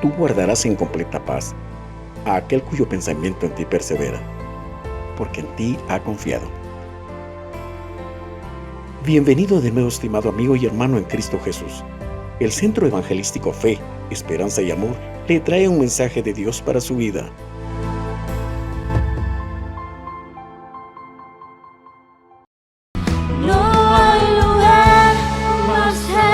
Tú guardarás en completa paz a aquel cuyo pensamiento en ti persevera, porque en ti ha confiado. Bienvenido de nuevo, estimado amigo y hermano en Cristo Jesús. El Centro Evangelístico Fe, Esperanza y Amor le trae un mensaje de Dios para su vida. No hay lugar más alto.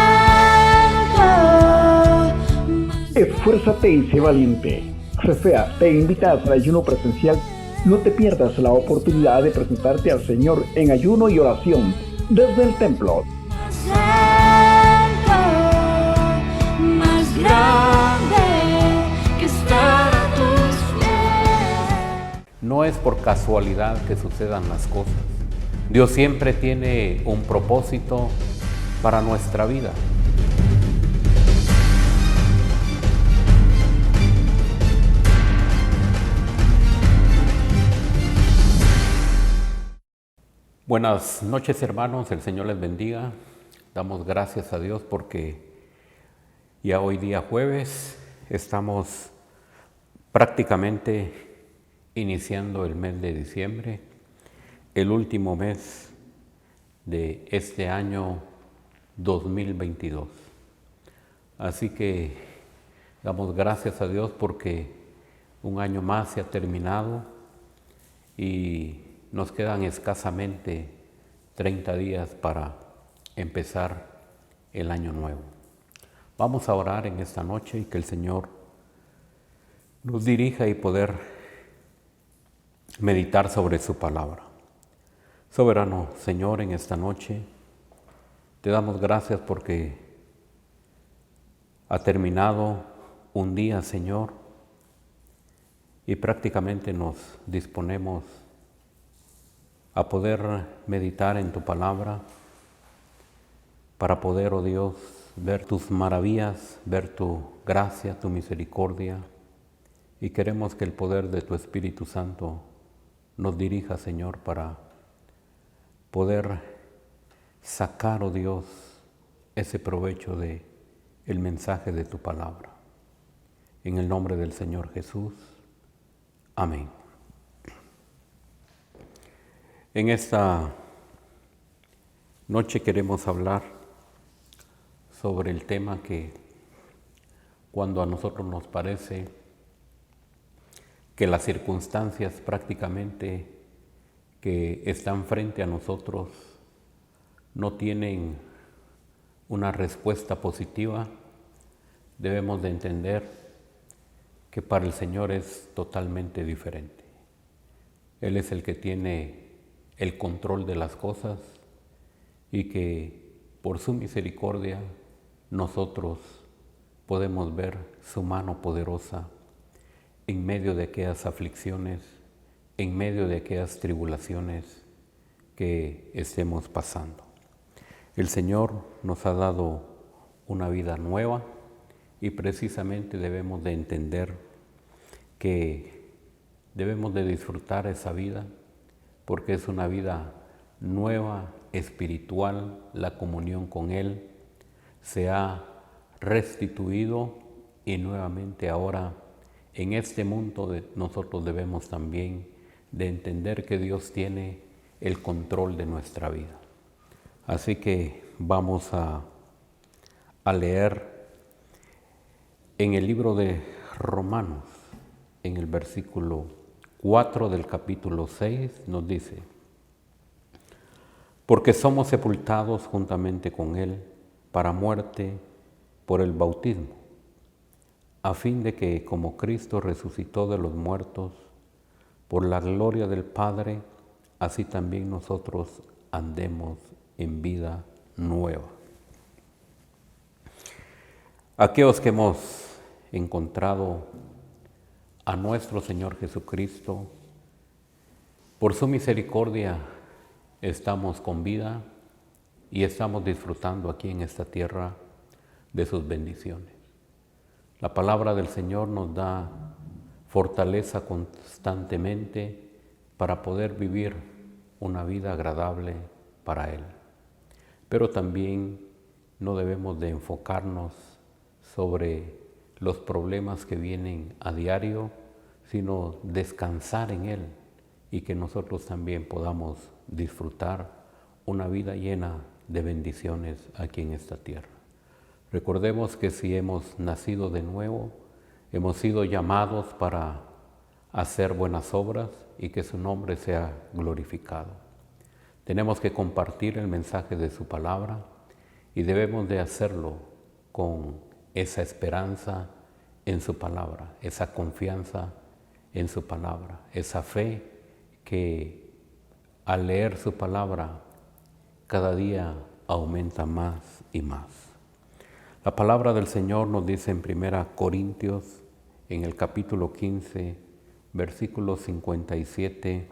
Esfuérzate y sé valiente. CFEA te invita a hacer ayuno presencial. No te pierdas la oportunidad de presentarte al Señor en ayuno y oración desde el templo. Más alto, más grande que estar a tus pies. No es por casualidad que sucedan las cosas. Dios siempre tiene un propósito para nuestra vida. Buenas noches, hermanos, el Señor les bendiga. Damos gracias a Dios porque ya hoy día jueves estamos prácticamente iniciando el mes de diciembre, el último mes de este año 2022. Así que damos gracias a Dios porque un año más se ha terminado y nos quedan escasamente 30 días para empezar el año nuevo. Vamos a orar en esta noche y que el Señor nos dirija y poder meditar sobre su palabra. Soberano Señor, en esta noche te damos gracias porque ha terminado un día, Señor, y prácticamente nos disponemos a poder meditar en tu palabra, para poder, oh Dios, ver tus maravillas, ver tu gracia, tu misericordia, y queremos que el poder de tu Espíritu Santo nos dirija, Señor, para poder sacar, oh Dios, ese provecho de el mensaje de tu palabra. En el nombre del Señor Jesús. Amén. En esta noche queremos hablar sobre el tema que cuando a nosotros nos parece que las circunstancias prácticamente que están frente a nosotros no tienen una respuesta positiva, debemos de entender que para el Señor es totalmente diferente. Él es el que tiene el control de las cosas y que por su misericordia nosotros podemos ver su mano poderosa en medio de aquellas aflicciones, en medio de aquellas tribulaciones que estemos pasando. El Señor nos ha dado una vida nueva y precisamente debemos de entender que debemos de disfrutar esa vida porque es una vida nueva, espiritual, la comunión con Él se ha restituido y nuevamente ahora en este mundo nosotros debemos también de entender que Dios tiene el control de nuestra vida. Así que vamos a leer en el libro de Romanos, en el versículo 4 del capítulo 6, nos dice: porque somos sepultados juntamente con Él para muerte por el bautismo, a fin de que, como Cristo resucitó de los muertos por la gloria del Padre, así también nosotros andemos en vida nueva. Aquellos que hemos encontrado a nuestro Señor Jesucristo, por su misericordia estamos con vida y estamos disfrutando aquí en esta tierra de sus bendiciones. La palabra del Señor nos da fortaleza constantemente para poder vivir una vida agradable para Él. Pero también no debemos de enfocarnos sobre los problemas que vienen a diario, sino descansar en Él y que nosotros también podamos disfrutar una vida llena de bendiciones aquí en esta tierra. Recordemos que si hemos nacido de nuevo, hemos sido llamados para hacer buenas obras y que su nombre sea glorificado. Tenemos que compartir el mensaje de su palabra y debemos de hacerlo con esa esperanza en su palabra, esa confianza en su palabra, esa fe que al leer su palabra cada día aumenta más y más. La palabra del Señor nos dice en 1 Corintios, en el capítulo 15, versículos 57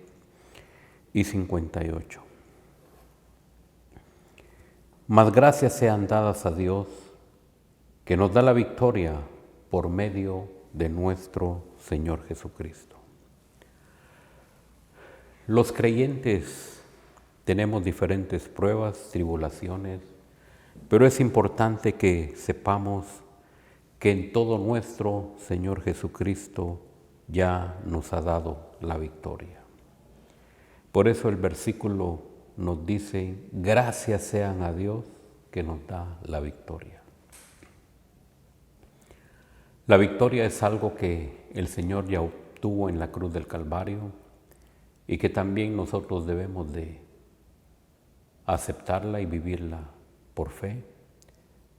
y 58. Mas gracias sean dadas a Dios, que nos da la victoria por medio de nuestro Señor Jesucristo. Los creyentes tenemos diferentes pruebas, tribulaciones, pero es importante que sepamos que en todo nuestro Señor Jesucristo ya nos ha dado la victoria. Por eso el versículo nos dice, gracias sean a Dios que nos da la victoria. La victoria es algo que el Señor ya obtuvo en la cruz del Calvario y que también nosotros debemos de aceptarla y vivirla por fe,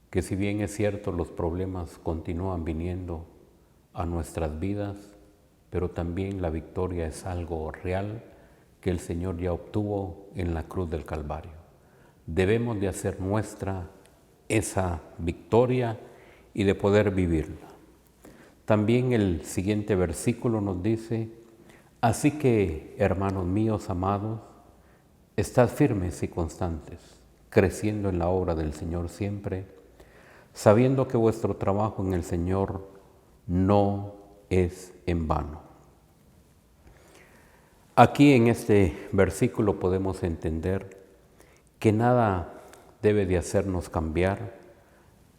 que si bien es cierto los problemas continúan viniendo a nuestras vidas, pero también la victoria es algo real que el Señor ya obtuvo en la cruz del Calvario. Debemos de hacer nuestra esa victoria y de poder vivirla. También el siguiente versículo nos dice, así que, hermanos míos amados, estad firmes y constantes, creciendo en la obra del Señor siempre, sabiendo que vuestro trabajo en el Señor no es en vano. Aquí en este versículo podemos entender que nada debe de hacernos cambiar,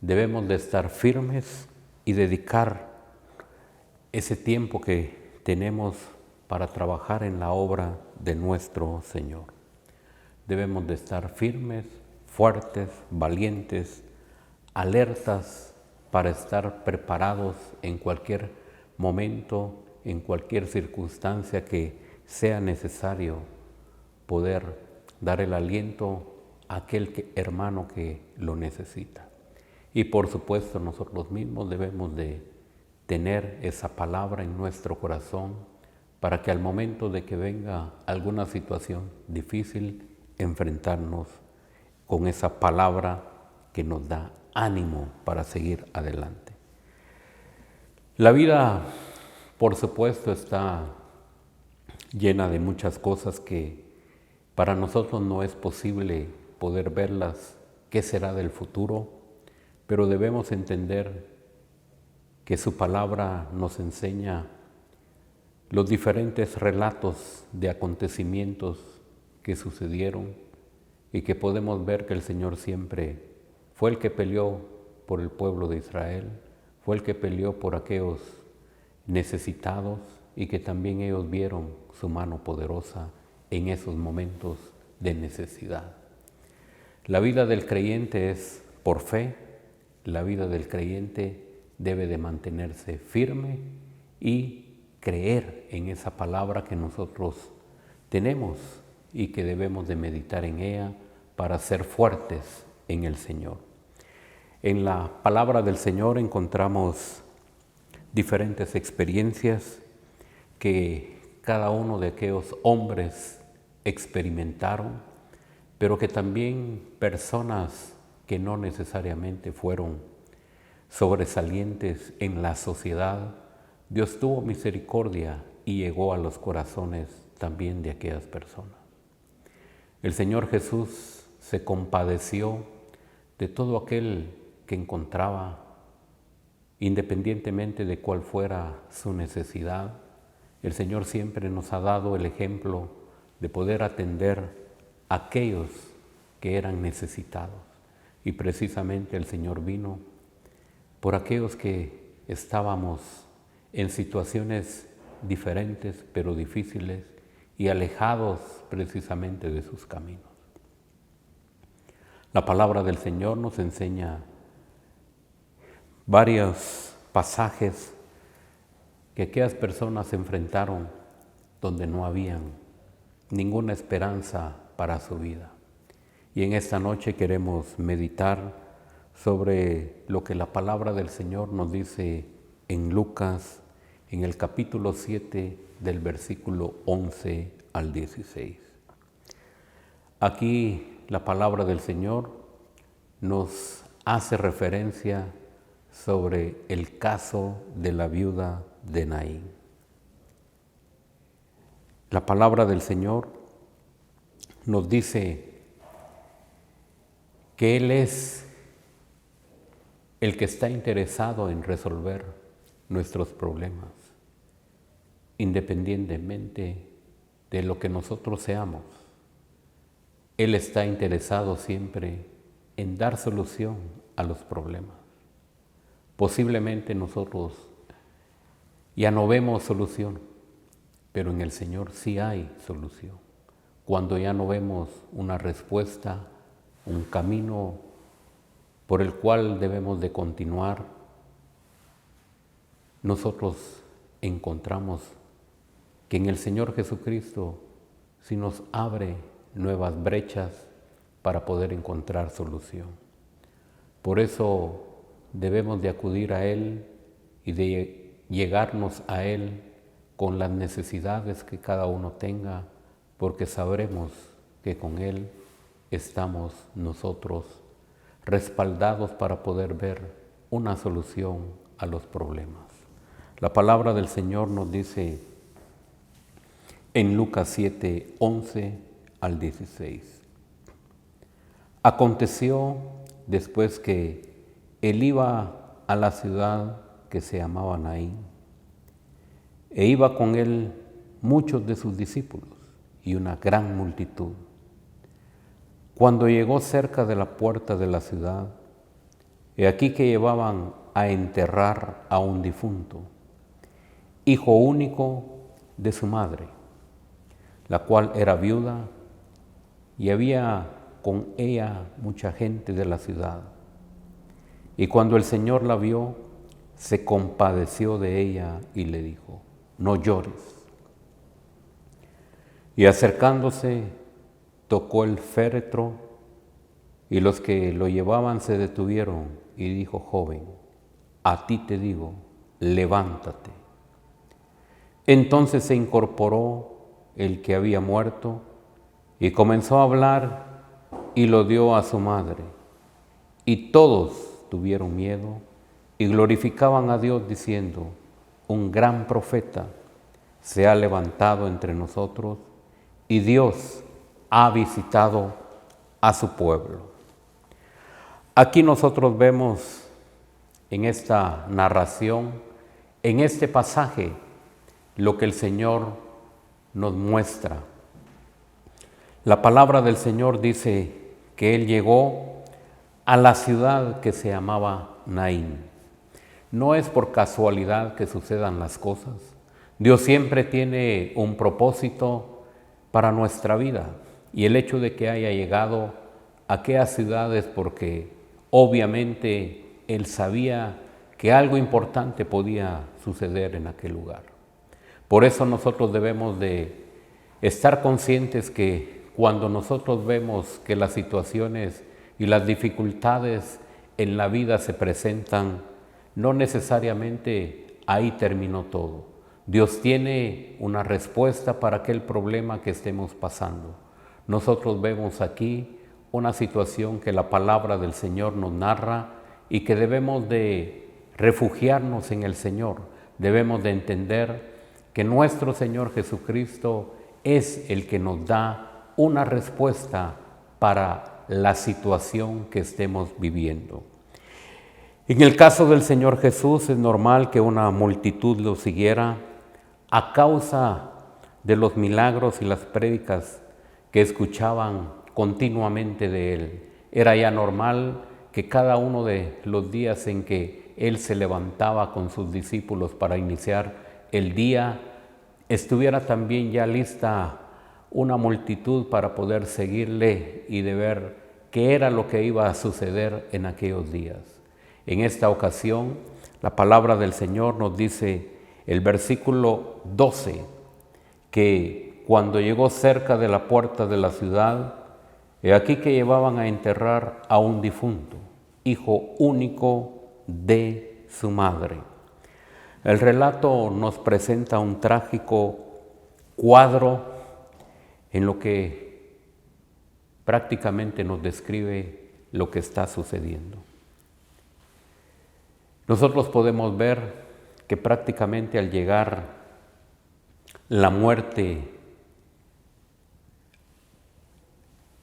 debemos de estar firmes y dedicar ese tiempo que tenemos para trabajar en la obra de nuestro Señor. Debemos de estar firmes, fuertes, valientes, alertas para estar preparados en cualquier momento, en cualquier circunstancia que sea necesario poder dar el aliento a aquel hermano que lo necesita. Y por supuesto nosotros mismos debemos de tener esa palabra en nuestro corazón para que al momento de que venga alguna situación difícil, enfrentarnos con esa palabra que nos da ánimo para seguir adelante. La vida, por supuesto, está llena de muchas cosas que para nosotros no es posible poder verlas, qué será del futuro, pero debemos entender que su palabra nos enseña los diferentes relatos de acontecimientos que sucedieron y que podemos ver que el Señor siempre fue el que peleó por el pueblo de Israel, fue el que peleó por aquellos necesitados y que también ellos vieron su mano poderosa en esos momentos de necesidad. La vida del creyente es por fe, la vida del creyente debe de mantenerse firme y creer en esa palabra que nosotros tenemos y que debemos de meditar en ella para ser fuertes en el Señor. En la palabra del Señor encontramos diferentes experiencias que cada uno de aquellos hombres experimentaron, pero que también personas que no necesariamente fueron sobresalientes en la sociedad, Dios tuvo misericordia y llegó a los corazones también de aquellas personas. El Señor Jesús se compadeció de todo aquel que encontraba, independientemente de cuál fuera su necesidad. El Señor siempre nos ha dado el ejemplo de poder atender a aquellos que eran necesitados. Y precisamente el Señor vino por aquellos que estábamos en situaciones diferentes pero difíciles y alejados precisamente de sus caminos. La palabra del Señor nos enseña varios pasajes que aquellas personas se enfrentaron donde no habían ninguna esperanza para su vida. Y en esta noche queremos meditar sobre lo que la palabra del Señor nos dice en Lucas, en el capítulo 7, del versículo 11 al 16. Aquí la palabra del Señor nos hace referencia sobre el caso de la viuda de Naín. La palabra del Señor nos dice que Él es el que está interesado en resolver nuestros problemas, independientemente de lo que nosotros seamos. Él está interesado siempre en dar solución a los problemas. Posiblemente nosotros ya no vemos solución, pero en el Señor sí hay solución. Cuando ya no vemos una respuesta, un camino por el cual debemos de continuar, nosotros encontramos que en el Señor Jesucristo sí nos abre nuevas brechas para poder encontrar solución. Por eso debemos de acudir a Él y de llegarnos a Él con las necesidades que cada uno tenga, porque sabremos que con Él estamos nosotros respaldados para poder ver una solución a los problemas. La palabra del Señor nos dice en Lucas 7, 11 al 16. Aconteció después que él iba a la ciudad que se llamaba Naín, e iba con él muchos de sus discípulos y una gran multitud. Cuando llegó cerca de la puerta de la ciudad, he aquí que llevaban a enterrar a un difunto, hijo único de su madre, la cual era viuda, y había con ella mucha gente de la ciudad. Y cuando el Señor la vio, se compadeció de ella y le dijo: no llores. Y acercándose, tocó el féretro, y los que lo llevaban se detuvieron, y dijo: joven, a ti te digo, levántate. Entonces se incorporó el que había muerto, y comenzó a hablar, y lo dio a su madre. Y todos tuvieron miedo, y glorificaban a Dios diciendo: un gran profeta se ha levantado entre nosotros, y Dios ha visitado a su pueblo. Aquí nosotros vemos en esta narración, en este pasaje, lo que el Señor nos muestra. La palabra del Señor dice que Él llegó a la ciudad que se llamaba Naín. No es por casualidad que sucedan las cosas. Dios siempre tiene un propósito para nuestra vida, y el hecho de que haya llegado a aquellas ciudades porque obviamente Él sabía que algo importante podía suceder en aquel lugar. Por eso nosotros debemos de estar conscientes que cuando nosotros vemos que las situaciones y las dificultades en la vida se presentan, no necesariamente ahí terminó todo. Dios tiene una respuesta para aquel problema que estemos pasando. Nosotros vemos aquí una situación que la palabra del Señor nos narra y que debemos de refugiarnos en el Señor. Debemos de entender que nuestro Señor Jesucristo es el que nos da una respuesta para la situación que estemos viviendo. En el caso del Señor Jesús es normal que una multitud lo siguiera a causa de los milagros y las prédicas que escuchaban continuamente de Él. Era ya normal que cada uno de los días en que Él se levantaba con sus discípulos para iniciar el día, estuviera también ya lista una multitud para poder seguirle y de ver qué era lo que iba a suceder en aquellos días. En esta ocasión, la palabra del Señor nos dice, el versículo 12, que cuando llegó cerca de la puerta de la ciudad, he aquí que llevaban a enterrar a un difunto, hijo único de su madre. El relato nos presenta un trágico cuadro en lo que prácticamente nos describe lo que está sucediendo. Nosotros podemos ver que prácticamente al llegar la muerte,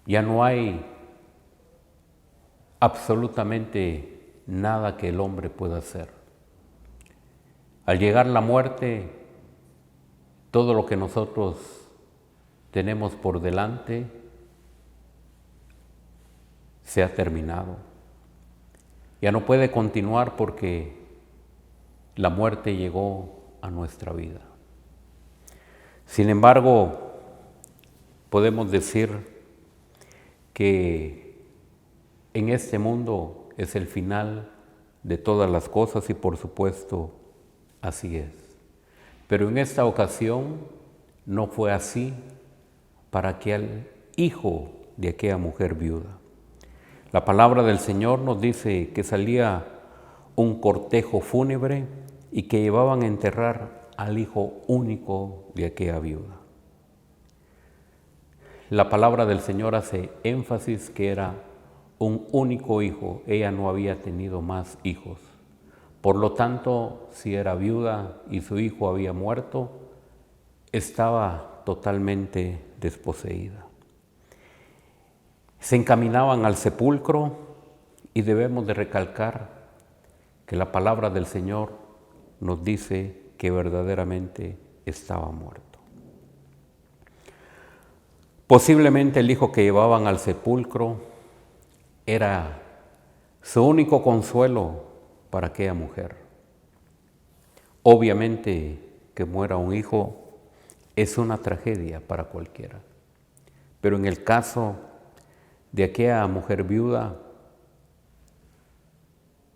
ya no hay absolutamente nada que el hombre pueda hacer. Al llegar la muerte, todo lo que nosotros tenemos por delante se ha terminado. Ya no puede continuar porque la muerte llegó a nuestra vida. Sin embargo, podemos decir que en este mundo es el final de todas las cosas y por supuesto así es. Pero en esta ocasión no fue así para aquel hijo de aquella mujer viuda. La palabra del Señor nos dice que salía un cortejo fúnebre y que llevaban a enterrar al hijo único de aquella viuda. La palabra del Señor hace énfasis que era un único hijo, ella no había tenido más hijos. Por lo tanto, si era viuda y su hijo había muerto, estaba totalmente desposeída. Se encaminaban al sepulcro y debemos de recalcar que la palabra del Señor nos dice que verdaderamente estaba muerto. Posiblemente el hijo que llevaban al sepulcro era su único consuelo para aquella mujer. Obviamente que muera un hijo es una tragedia para cualquiera, pero en el caso de aquella mujer viuda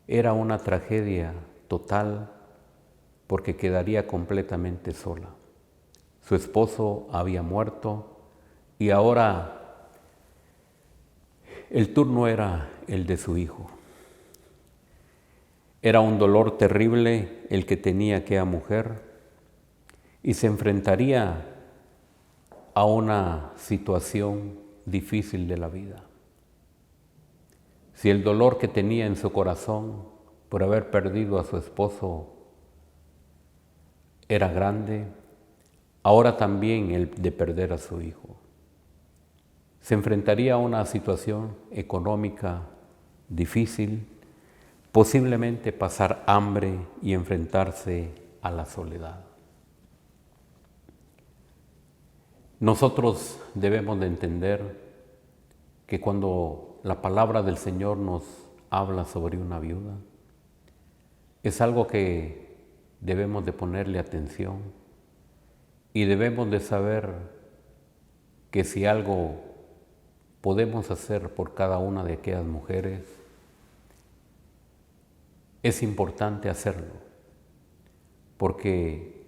era una tragedia total porque quedaría completamente sola. Su esposo había muerto y ahora el turno era el de su hijo. Era un dolor terrible el que tenía aquella mujer y se enfrentaría a una situación difícil de la vida. Si el dolor que tenía en su corazón por haber perdido a su esposo era grande, ahora también el de perder a su hijo. Se enfrentaría a una situación económica difícil, posiblemente pasar hambre y enfrentarse a la soledad. Nosotros debemos de entender que cuando la palabra del Señor nos habla sobre una viuda, es algo que debemos de ponerle atención y debemos de saber que si algo podemos hacer por cada una de aquellas mujeres, es importante hacerlo, porque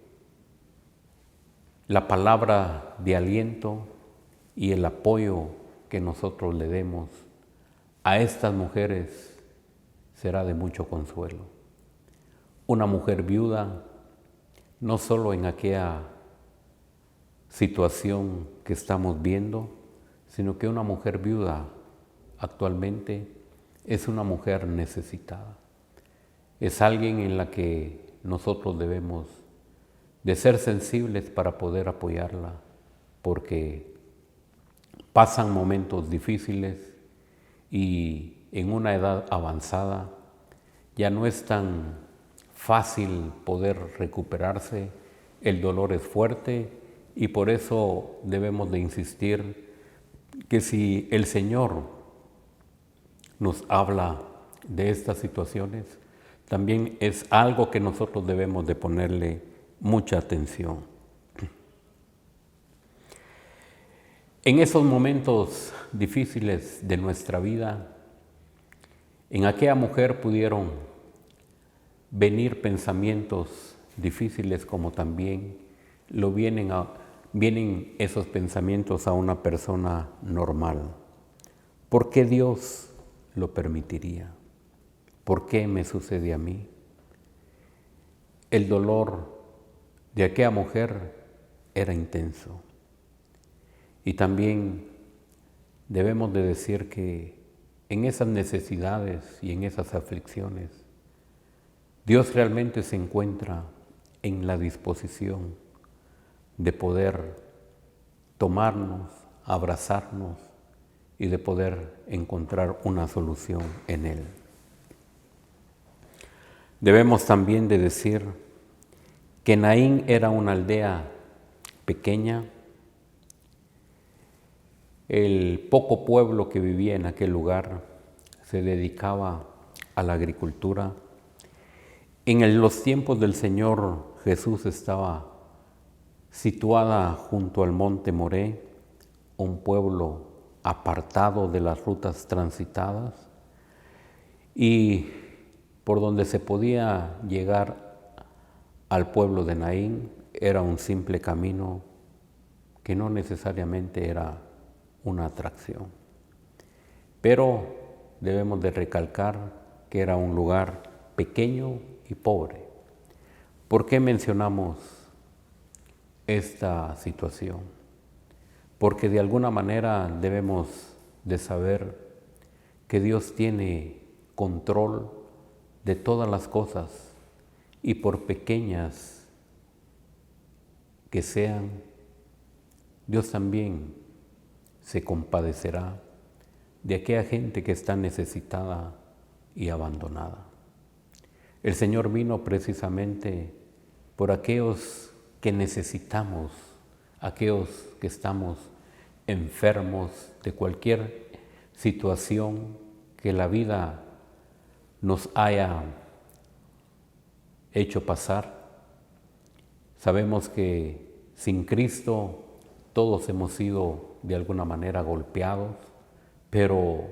la palabra de aliento y el apoyo que nosotros le demos a estas mujeres será de mucho consuelo. Una mujer viuda, no solo en aquella situación que estamos viendo, sino que una mujer viuda actualmente es una mujer necesitada. Es alguien en la que nosotros debemos de ser sensibles para poder apoyarla, porque pasan momentos difíciles y en una edad avanzada ya no es tan fácil poder recuperarse, el dolor es fuerte y por eso debemos de insistir que si el Señor nos habla de estas situaciones, también es algo que nosotros debemos de ponerle mucha atención. En esos momentos difíciles de nuestra vida, en aquella mujer pudieron venir pensamientos difíciles como también vienen esos pensamientos a una persona normal. ¿Por qué Dios lo permitiría? ¿Por qué me sucede a mí? El dolor de aquella mujer era intenso. Y también debemos de decir que en esas necesidades y en esas aflicciones, Dios realmente se encuentra en la disposición de poder tomarnos, abrazarnos y de poder encontrar una solución en Él. Debemos también de decir que Naín era una aldea pequeña. El poco pueblo que vivía en aquel lugar se dedicaba a la agricultura. En los tiempos del Señor Jesús estaba situada junto al monte Moré, un pueblo apartado de las rutas transitadas y por donde se podía llegar al pueblo de Naín era un simple camino que no necesariamente era una atracción. Pero debemos de recalcar que era un lugar pequeño y pobre. ¿Por qué mencionamos esta situación? Porque de alguna manera debemos de saber que Dios tiene control de todas las cosas y por pequeñas que sean, Dios también se compadecerá de aquella gente que está necesitada y abandonada. El Señor vino precisamente por aquellos que necesitamos, aquellos que estamos enfermos de cualquier situación que la vida nos haya hecho pasar. Sabemos que sin Cristo todos hemos sido de alguna manera golpeados, pero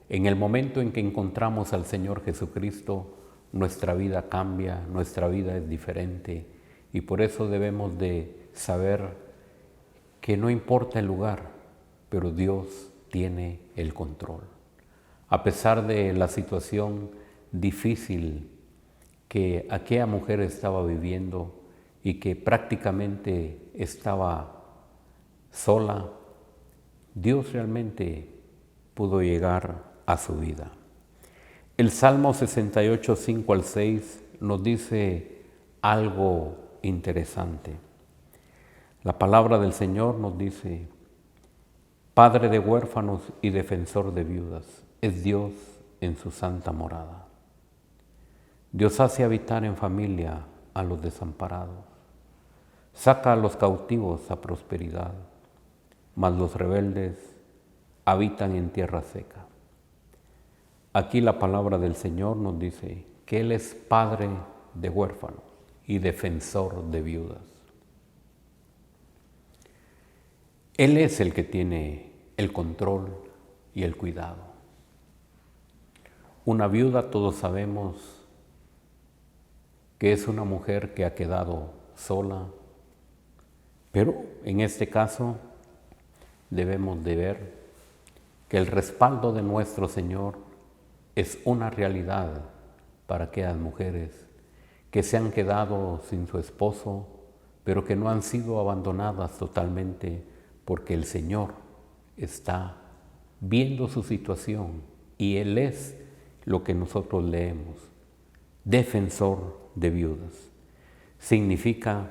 en el momento en que encontramos al Señor Jesucristo, nuestra vida cambia, nuestra vida es diferente y por eso debemos de saber que no importa el lugar, pero Dios tiene el control. A pesar de la situación difícil que aquella mujer estaba viviendo y que prácticamente estaba sola, Dios realmente pudo llegar a su vida. El Salmo 68, 5 al 6 nos dice algo interesante. La palabra del Señor nos dice: Padre de huérfanos y defensor de viudas, es Dios en su santa morada. Dios hace habitar en familia a los desamparados, saca a los cautivos a prosperidad, mas los rebeldes habitan en tierra seca. Aquí la palabra del Señor nos dice que Él es Padre de huérfanos y defensor de viudas. Él es el que tiene el control y el cuidado. Una viuda, todos sabemos que es una mujer que ha quedado sola, pero en este caso debemos de ver que el respaldo de nuestro Señor es una realidad para aquellas mujeres que se han quedado sin su esposo, pero que no han sido abandonadas totalmente porque el Señor está viendo su situación y Él es lo que nosotros leemos, defensor de viudas. Significa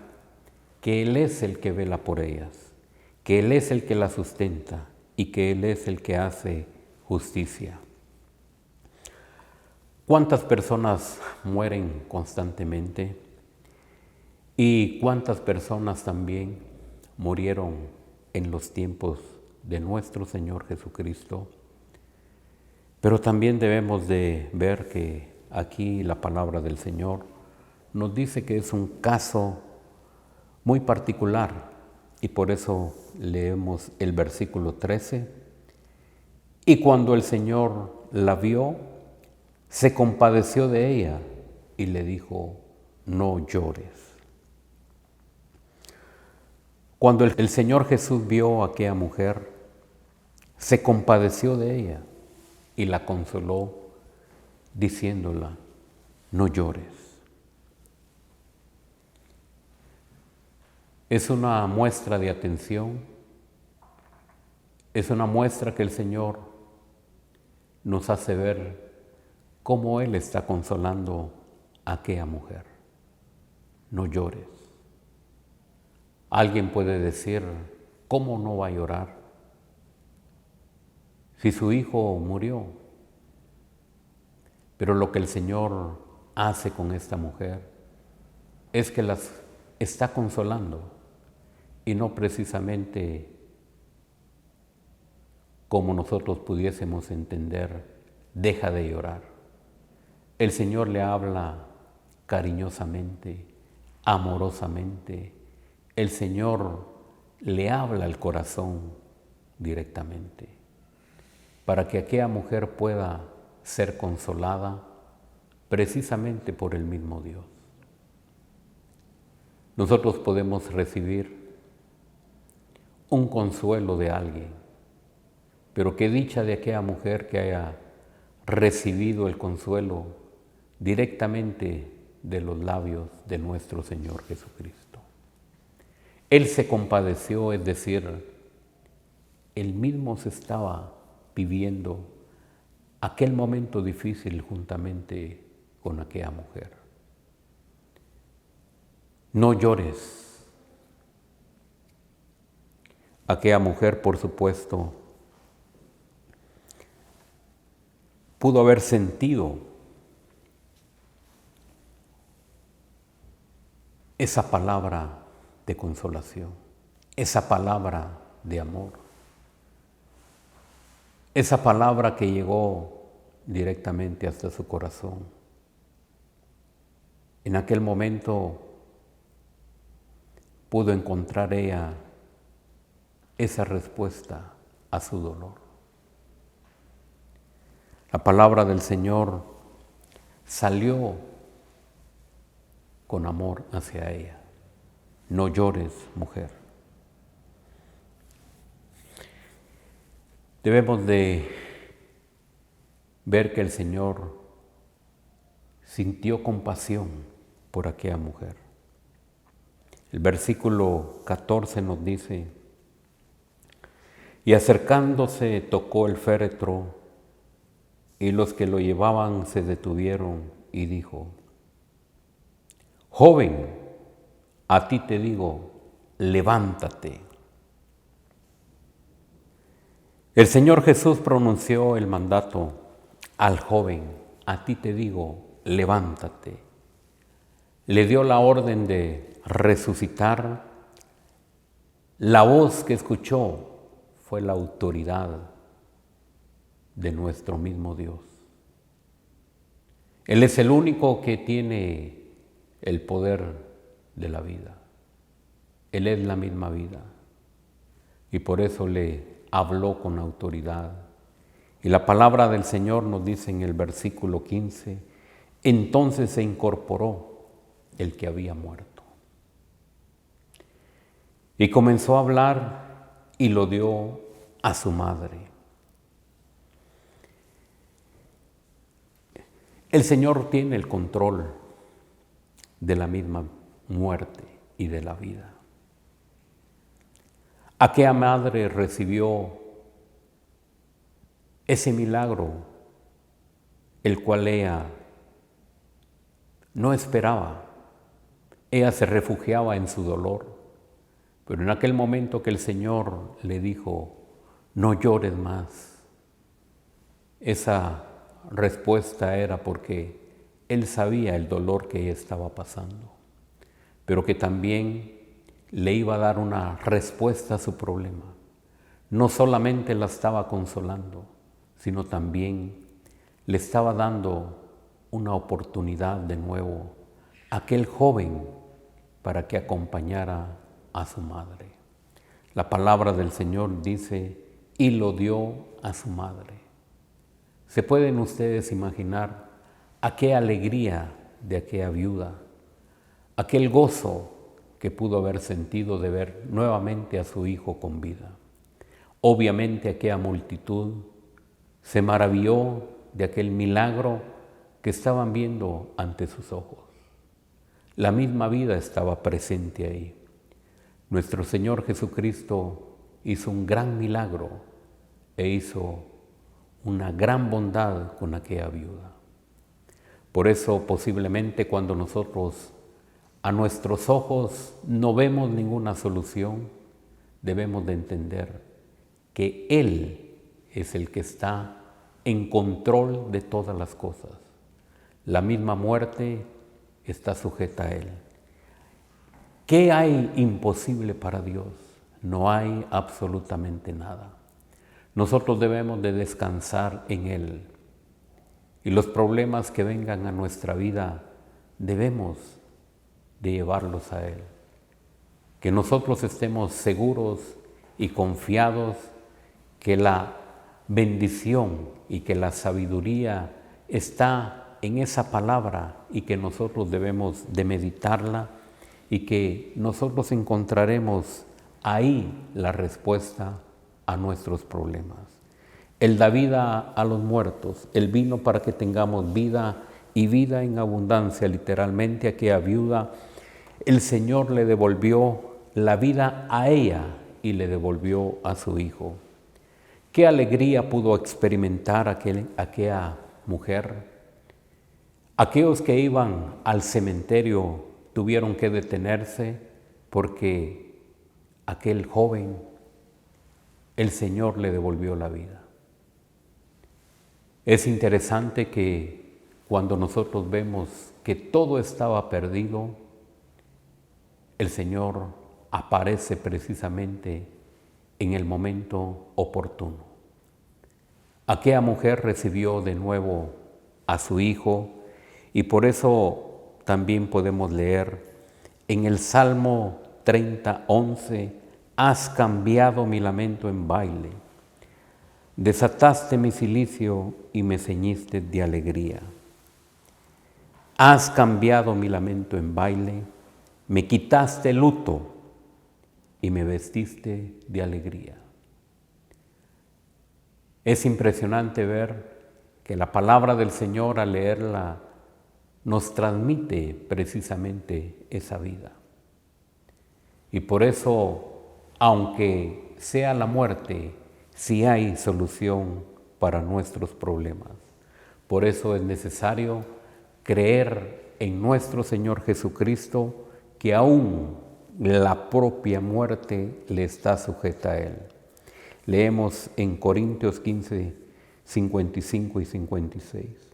que Él es el que vela por ellas, que Él es el que las sustenta y que Él es el que hace justicia. ¿Cuántas personas mueren constantemente? ¿Y cuántas personas también murieron en los tiempos de nuestro Señor Jesucristo? Pero también debemos de ver que aquí la palabra del Señor nos dice que es un caso muy particular y por eso leemos el versículo 13. Y cuando el Señor la vio, se compadeció de ella y le dijo: no llores. Cuando el Señor Jesús vio a aquella mujer, se compadeció de ella y la consoló diciéndola: no llores. Es una muestra de atención, es una muestra que el Señor nos hace ver cómo Él está consolando a aquella mujer. No llores. Alguien puede decir: ¿cómo no va a llorar si su hijo murió? Pero lo que el Señor hace con esta mujer es que las está consolando y no precisamente como nosotros pudiésemos entender, deja de llorar. El Señor le habla cariñosamente, amorosamente. El Señor le habla al corazón directamente para que aquella mujer pueda ser consolada precisamente por el mismo Dios. Nosotros podemos recibir un consuelo de alguien, pero qué dicha de aquella mujer que haya recibido el consuelo directamente de los labios de nuestro Señor Jesucristo. Él se compadeció, es decir, Él mismo se estaba viviendo aquel momento difícil juntamente con aquella mujer. No llores. Aquella mujer, por supuesto, pudo haber sentido esa palabra de consolación, esa palabra de amor, esa palabra que llegó directamente hasta su corazón. En aquel momento pudo encontrar ella esa respuesta a su dolor. La palabra del Señor salió con amor hacia ella. No llores, mujer. Debemos de ver que el Señor sintió compasión por aquella mujer. El versículo 14 nos dice: y acercándose tocó el féretro, y los que lo llevaban se detuvieron, y dijo: joven, a ti te digo, levántate. El Señor Jesús pronunció el mandato al joven: a ti te digo, levántate. Le dio la orden de resucitar. La voz que escuchó fue la autoridad de nuestro mismo Dios. Él es el único que tiene el poder de la vida. Él es la misma vida y por eso le habló con autoridad. Y la palabra del Señor nos dice en el versículo 15: entonces se incorporó el que había muerto y comenzó a hablar y lo dio a su madre. El Señor tiene el control de la misma muerte y de la vida. Aquella madre recibió ese milagro, el cual ella no esperaba. Ella se refugiaba en su dolor. Pero en aquel momento que el Señor le dijo: no llores más, esa respuesta era porque Él sabía el dolor que ella estaba pasando, pero que también le iba a dar una respuesta a su problema. No solamente la estaba consolando, sino también le estaba dando una oportunidad de nuevo a aquel joven para que acompañara a su madre. La palabra del Señor dice, y lo dio a su madre. ¿Se pueden ustedes imaginar a qué alegría de aquella viuda, aquel gozo que pudo haber sentido de ver nuevamente a su hijo con vida? Obviamente aquella multitud se maravilló de aquel milagro que estaban viendo ante sus ojos. La misma vida estaba presente ahí. Nuestro Señor Jesucristo hizo un gran milagro e hizo una gran bondad con aquella viuda. Por eso posiblemente cuando nosotros a nuestros ojos no vemos ninguna solución, debemos de entender que Él es el que está en control de todas las cosas. La misma muerte está sujeta a Él. ¿Qué hay imposible para Dios? No hay absolutamente nada. Nosotros debemos de descansar en Él. Y los problemas que vengan a nuestra vida, debemos de llevarlos a Él. Que nosotros estemos seguros y confiados que la bendición y que la sabiduría está en esa palabra y que nosotros debemos de meditarla y que nosotros encontraremos ahí la respuesta a nuestros problemas. Él da vida a los muertos, Él vino para que tengamos vida y vida en abundancia. Literalmente a aquella viuda, el Señor le devolvió la vida a ella y le devolvió a su hijo. ¿Qué alegría pudo experimentar aquella mujer? Aquellos que iban al cementerio tuvieron que detenerse porque aquel joven, el Señor le devolvió la vida. Es interesante que cuando nosotros vemos que todo estaba perdido, el Señor aparece precisamente en el momento oportuno. Aquella mujer recibió de nuevo a su hijo y por eso también podemos leer en el Salmo 30:11, has cambiado mi lamento en baile, desataste mi cilicio y me ceñiste de alegría. Has cambiado mi lamento en baile, me quitaste el luto y me vestiste de alegría. Es impresionante ver que la palabra del Señor al leerla nos transmite precisamente esa vida. Y por eso, aunque sea la muerte, sí hay solución para nuestros problemas. Por eso es necesario creer en nuestro Señor Jesucristo, que aún la propia muerte le está sujeta a Él. Leemos en Corintios 15, 55 y 56.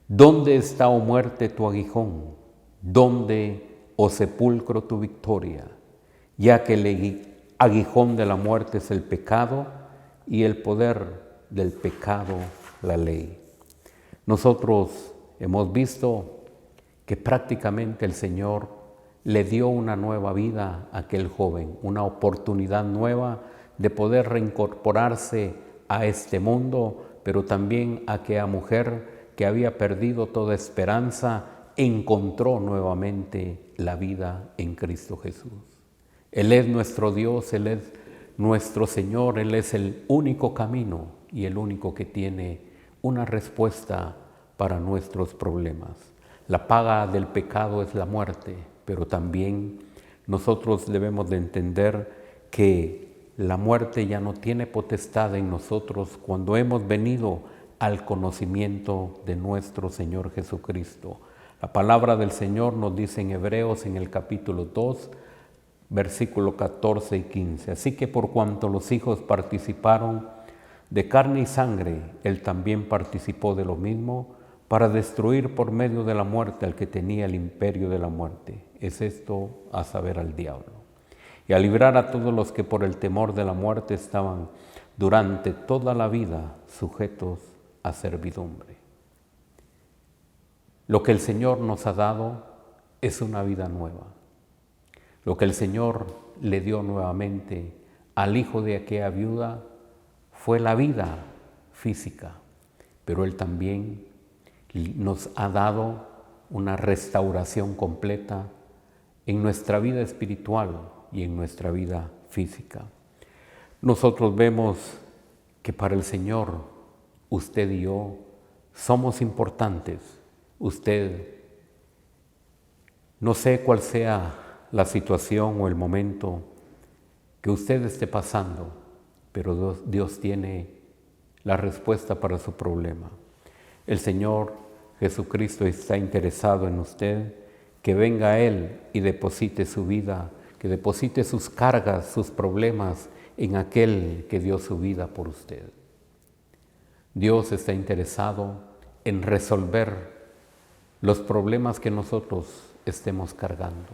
¿Dónde está, oh muerte, tu aguijón? ¿Dónde, oh sepulcro, tu victoria? Ya que el aguijón de la muerte es el pecado y el poder del pecado la ley. Nosotros hemos visto que prácticamente el Señor le dio una nueva vida a aquel joven, una oportunidad nueva de poder reincorporarse a este mundo, pero también a aquella mujer que había perdido toda esperanza, encontró nuevamente la vida en Cristo Jesús. Él es nuestro Dios, Él es nuestro Señor, Él es el único camino y el único que tiene una respuesta para nuestros problemas. La paga del pecado es la muerte, pero también nosotros debemos de entender que la muerte ya no tiene potestad en nosotros cuando hemos venido al conocimiento de nuestro Señor Jesucristo. La palabra del Señor nos dice en Hebreos en el capítulo 2, versículo 14 y 15. Así que por cuanto los hijos participaron de carne y sangre, Él también participó de lo mismo para destruir por medio de la muerte al que tenía el imperio de la muerte. Es esto, a saber, al diablo. Y a librar a todos los que por el temor de la muerte estaban durante toda la vida sujetos a servidumbre. Lo que el Señor nos ha dado es una vida nueva. Lo que el Señor le dio nuevamente al hijo de aquella viuda fue la vida física, pero Él también nos ha dado una restauración completa en nuestra vida espiritual y en nuestra vida física. Nosotros vemos que para el Señor, usted y yo somos importantes. Usted, no sé cuál sea la situación o el momento que usted esté pasando, pero Dios tiene la respuesta para su problema. El Señor Jesucristo está interesado en usted, que venga a Él y deposite su vida, que deposite sus cargas, sus problemas en aquel que dio su vida por usted. Dios está interesado en resolver los problemas que nosotros estemos cargando.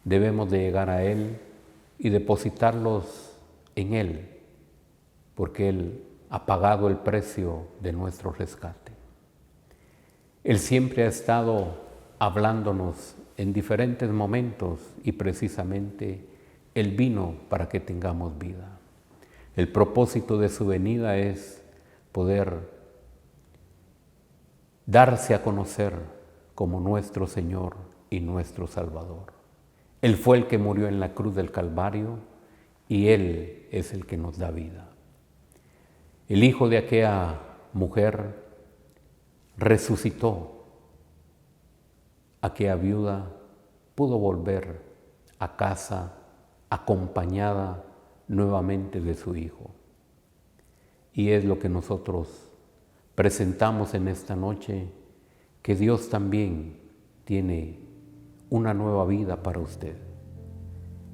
Debemos de llegar a Él y depositarlos en Él, porque Él ha pagado el precio de nuestro rescate. Él siempre ha estado hablándonos en diferentes momentos y precisamente Él vino para que tengamos vida. El propósito de su venida es poder darse a conocer como nuestro Señor y nuestro Salvador. Él fue el que murió en la cruz del Calvario y Él es el que nos da vida. El hijo de aquella mujer resucitó. Aquella viuda pudo volver a casa acompañada nuevamente de su hijo. Y es lo que nosotros presentamos en esta noche, que Dios también tiene una nueva vida para usted.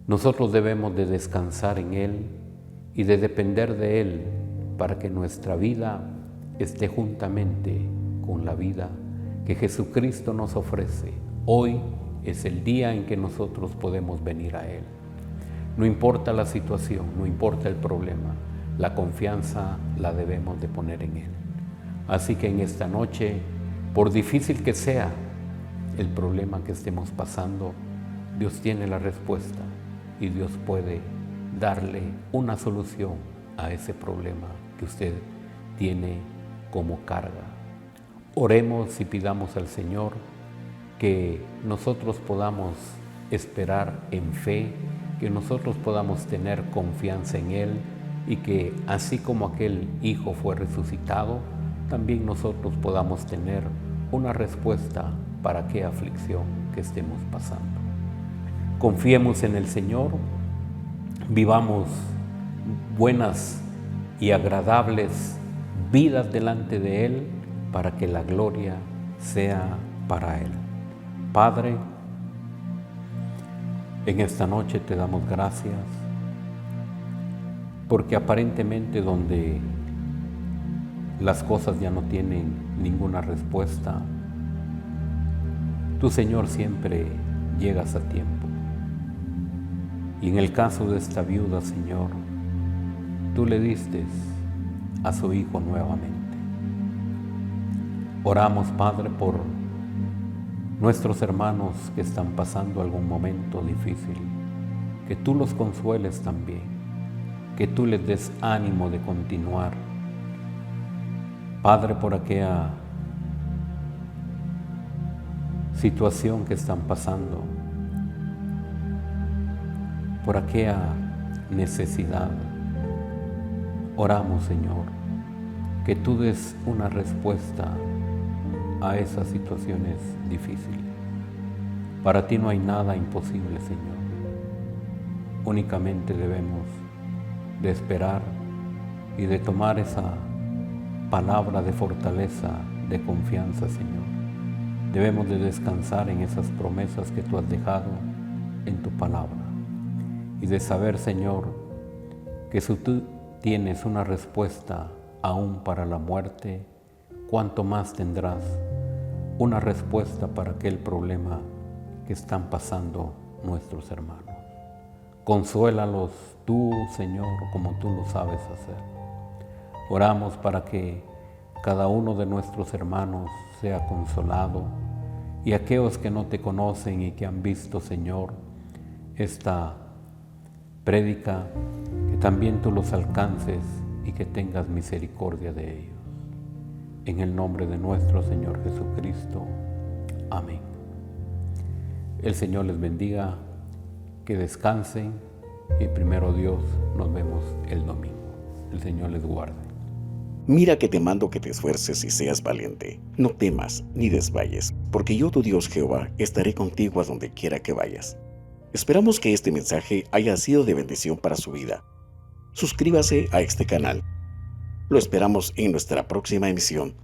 Nosotros debemos de descansar en Él y de depender de Él para que nuestra vida esté juntamente con la vida que Jesucristo nos ofrece. Hoy es el día en que nosotros podemos venir a Él. No importa la situación, no importa el problema, la confianza la debemos de poner en Él. Así que en esta noche, por difícil que sea el problema que estemos pasando, Dios tiene la respuesta y Dios puede darle una solución a ese problema que usted tiene como carga. Oremos y pidamos al Señor que nosotros podamos esperar en fe, que nosotros podamos tener confianza en Él y que así como aquel hijo fue resucitado, también nosotros podamos tener una respuesta para aquella aflicción que estemos pasando. Confiemos en el Señor, vivamos buenas y agradables vidas delante de Él para que la gloria sea para Él. Padre, en esta noche te damos gracias porque aparentemente donde las cosas ya no tienen ninguna respuesta, tú, Señor, siempre llegas a tiempo. Y en el caso de esta viuda, Señor, tú le diste a su hijo nuevamente. Oramos, Padre, por nuestros hermanos que están pasando algún momento difícil, que tú los consueles también, que tú les des ánimo de continuar. Padre, por aquella situación que están pasando, por aquella necesidad, oramos, Señor, que tú des una respuesta a esas situaciones difíciles. Para ti no hay nada imposible, Señor. Únicamente debemos de esperar y de tomar esa palabra de fortaleza, de confianza, Señor. Debemos de descansar en esas promesas que tú has dejado en tu palabra y de saber, Señor, que si tú tienes una respuesta aún para la muerte, cuánto más tendrás una respuesta para aquel problema que están pasando nuestros hermanos. Consuélalos tú, Señor, como tú lo sabes hacer. Oramos para que cada uno de nuestros hermanos sea consolado, y aquellos que no te conocen y que han visto, Señor, esta prédica, que también tú los alcances y que tengas misericordia de ellos. En el nombre de nuestro Señor Jesucristo. Amén. El Señor les bendiga, que descansen y primero Dios nos vemos el domingo. El Señor les guarde. Mira que te mando que te esfuerces y seas valiente. No temas ni desmayes, porque yo, tu Dios Jehová, estaré contigo a donde quiera que vayas. Esperamos que este mensaje haya sido de bendición para su vida. Suscríbase a este canal. Lo esperamos en nuestra próxima emisión.